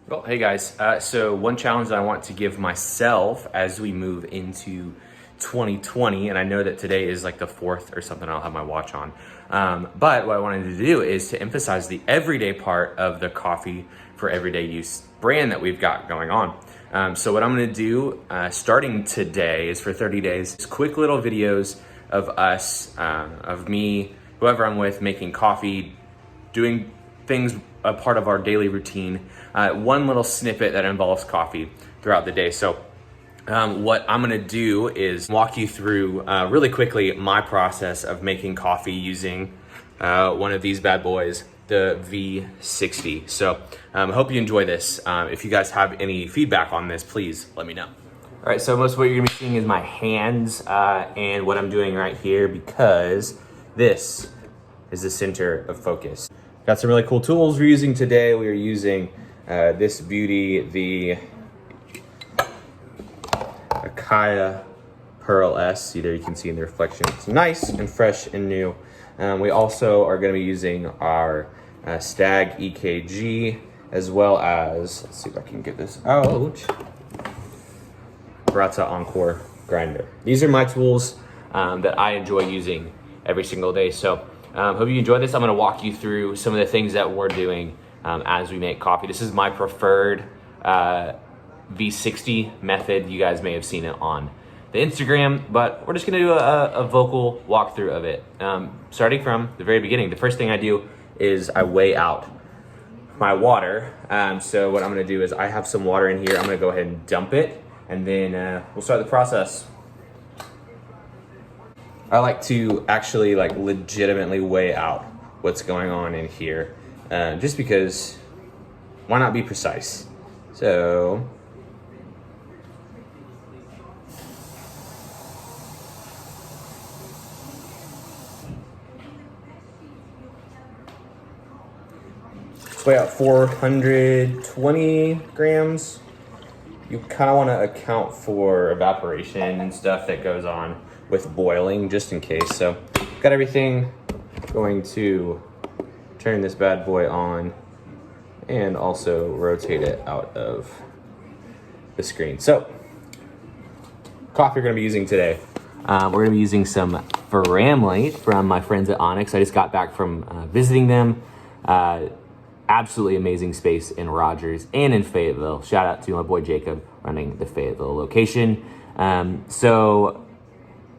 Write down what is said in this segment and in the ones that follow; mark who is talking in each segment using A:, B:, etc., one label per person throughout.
A: Well, hey guys. So one challenge that I want to give myself as we move into 2020, and I know that today is like the 4th or something, I don't have my watch on. But what I wanted to do is to emphasize the everyday part of the coffee for everyday use brand that we've got going on. So what I'm gonna do starting today is for 30 days, is quick little videos of us, of me, whoever I'm with, making coffee, doing things a part of our daily routine, one little snippet that involves coffee throughout the day. So what I'm gonna do is walk you through really quickly my process of making coffee using one of these bad boys, the V60. So I hope you enjoy this. If you guys have any feedback on this, please let me know. All right, so most of what you're gonna be seeing is my hands and what I'm doing right here, because this is the center of focus. Got some really cool tools we're using today. We are using this beauty, the Akaya Pearl S. There you can see in the reflection. It's nice and fresh and new. We also are going to be using our Stag EKG, as well as, let's see if I can get this out, Baratza Encore grinder. These are my tools that I enjoy using every single day. So hope you enjoy this. I'm gonna walk you through some of the things that we're doing as we make coffee. This is my preferred V60 method. You guys may have seen it on the Instagram, but we're just gonna do a vocal walkthrough of it. Starting from the very beginning, the first thing I do is I weigh out my water. So what I'm gonna do is I have some water in here. I'm gonna go ahead and dump it, and then we'll start the process. I like to actually legitimately weigh out what's going on in here, just because why not be precise? So let's weigh out 420 grams. You kind of want to account for evaporation and stuff that goes on with boiling, just in case. So got everything. Going to turn this bad boy on and also rotate it out of the screen. So coffee we're going to be using today, we're going to be using some Faramlite from my friends at Onyx. I just got back from visiting them. Absolutely amazing space in Rogers and in Fayetteville. Shout out to my boy Jacob running the Fayetteville location. So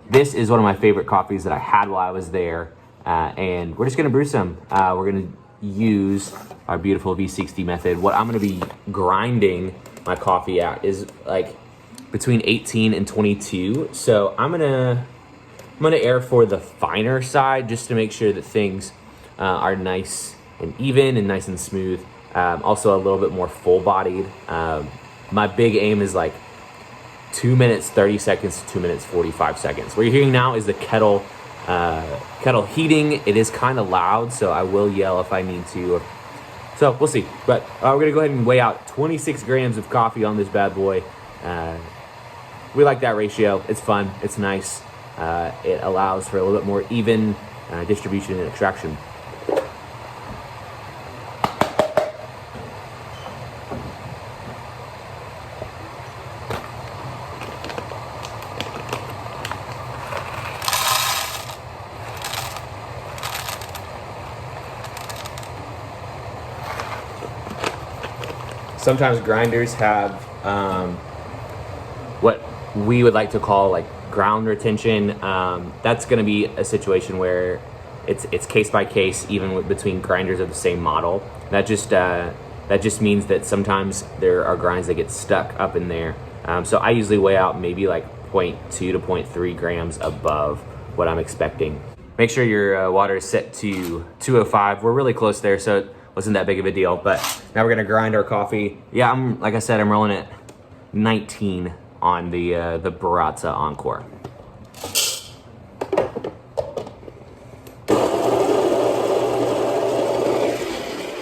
A: this is one of my favorite coffees that I had while I was there, and we're just gonna brew some. We're gonna use our beautiful V60 method. What I'm gonna be grinding my coffee at is like between 18 and 22. So I'm gonna err for the finer side, just to make sure that things are nice and even and nice and smooth. Also a little bit more full-bodied. My big aim is like 2 minutes 30 seconds to 2 minutes 45 seconds. What you're hearing now is the kettle heating. It is kind of loud, so I will yell if I need to. So we'll see. But we're gonna go ahead and weigh out 26 grams of coffee on this bad boy. We like that ratio. It's fun. It's nice. It allows for a little bit more even distribution and extraction. Sometimes grinders have what we would like to call like ground retention. That's going to be a situation where it's case by case, even between grinders of the same model. That just means that sometimes there are grinds that get stuck up in there. So I usually weigh out maybe like 0.2 to 0.3 grams above what I'm expecting. Make sure your water is set to 205. We're really close there, so it wasn't that big of a deal. But now we're gonna grind our coffee. Yeah, like I said, I'm rolling at 19 on the Baratza Encore.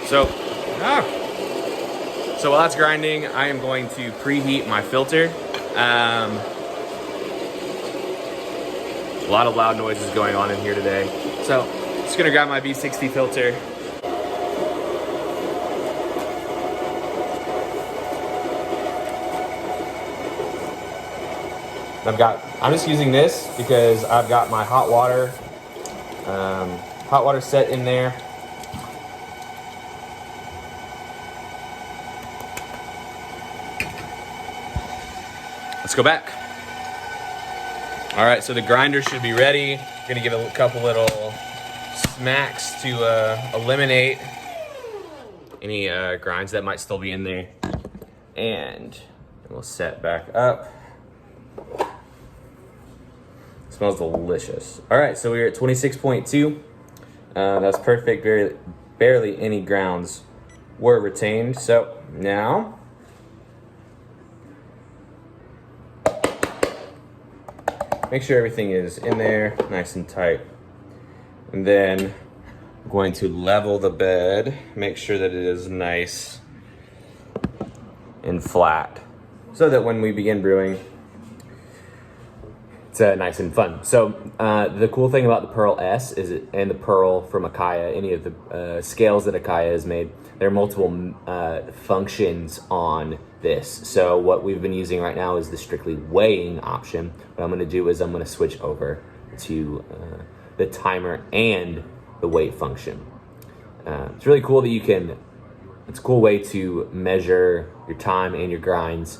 A: So while that's grinding, I am going to preheat my filter. A lot of loud noises going on in here today. So just gonna grab my V60 filter. I'm just using this because I've got my hot water set in there. Let's go back. All right, so the grinder should be ready. Gonna give it a couple little smacks to eliminate any grinds that might still be in there. And we'll set back up. Smells delicious. All right, so we're at 26.2. That's perfect. Barely any grounds were retained. So now, make sure everything is in there, nice and tight. And then I'm going to level the bed, make sure that it is nice and flat, so that when we begin brewing, it's nice and fun. So the cool thing about the Pearl S and the Pearl from Akaya, any of the scales that Akaya has made, there are multiple functions on this. So what we've been using right now is the strictly weighing option. What I'm gonna do is I'm gonna switch over to the timer and the weight function. It's really cool that it's a cool way to measure your time and your grinds,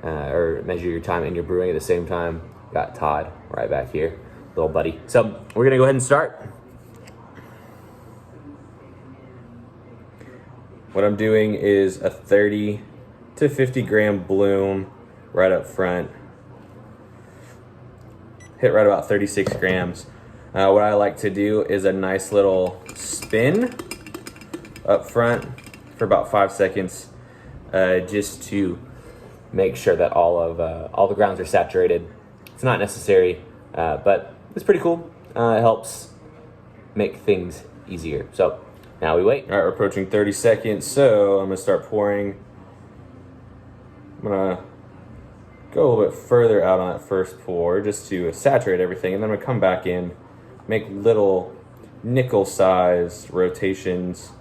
A: or measure your time and your brewing at the same time. Got Todd right back here, little buddy. So we're gonna go ahead and start. What I'm doing is a 30 to 50 gram bloom right up front. Hit right about 36 grams. What I like to do is a nice little spin up front for about 5 seconds, just to make sure that all the grounds are saturated. It's not necessary, but it's pretty cool. It helps make things easier. So now we wait. All right, we're approaching 30 seconds, so I'm gonna start pouring. I'm gonna go a little bit further out on that first pour just to saturate everything, and then I'm gonna come back in, make little nickel-sized rotations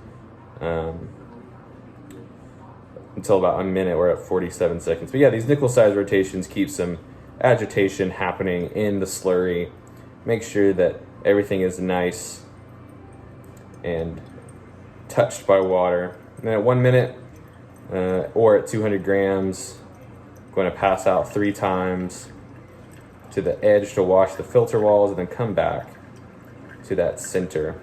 A: until about a minute. We're at 47 seconds. But yeah, these nickel-sized rotations keep some agitation happening in the slurry. Make sure that everything is nice and touched by water. And then at 1 minute, or at 200 grams, I'm going to pass out 3 times to the edge to wash the filter walls, and then come back to that center.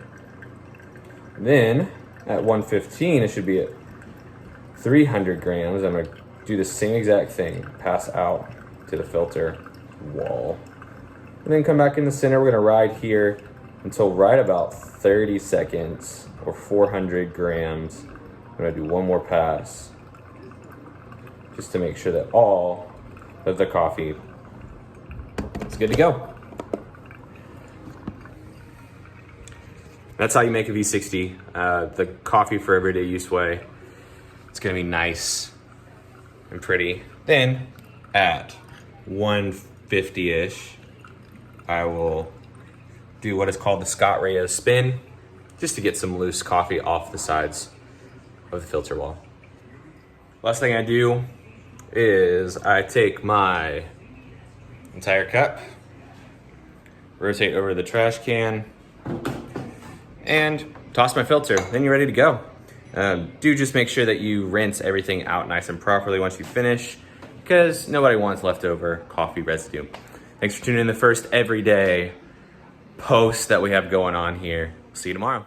A: Then at 115, it should be at 300 grams. I'm going to do the same exact thing, pass out to the filter wall, and then come back in the center. We're going to ride here until right about 30 seconds or 400 grams. I'm going to do one more pass just to make sure that all of the coffee is good to go. That's how you make a V60. The coffee for everyday use way. It's gonna be nice and pretty. Then at 150-ish, I will do what is called the Scott Reyes spin, just to get some loose coffee off the sides of the filter wall. Last thing I do is I take my entire cup, rotate over the trash can, and toss my filter. Then you're ready to go. Do just make sure that you rinse everything out nice and properly once you finish, because nobody wants leftover coffee residue. Thanks for tuning in the first everyday post that we have going on here. See you tomorrow.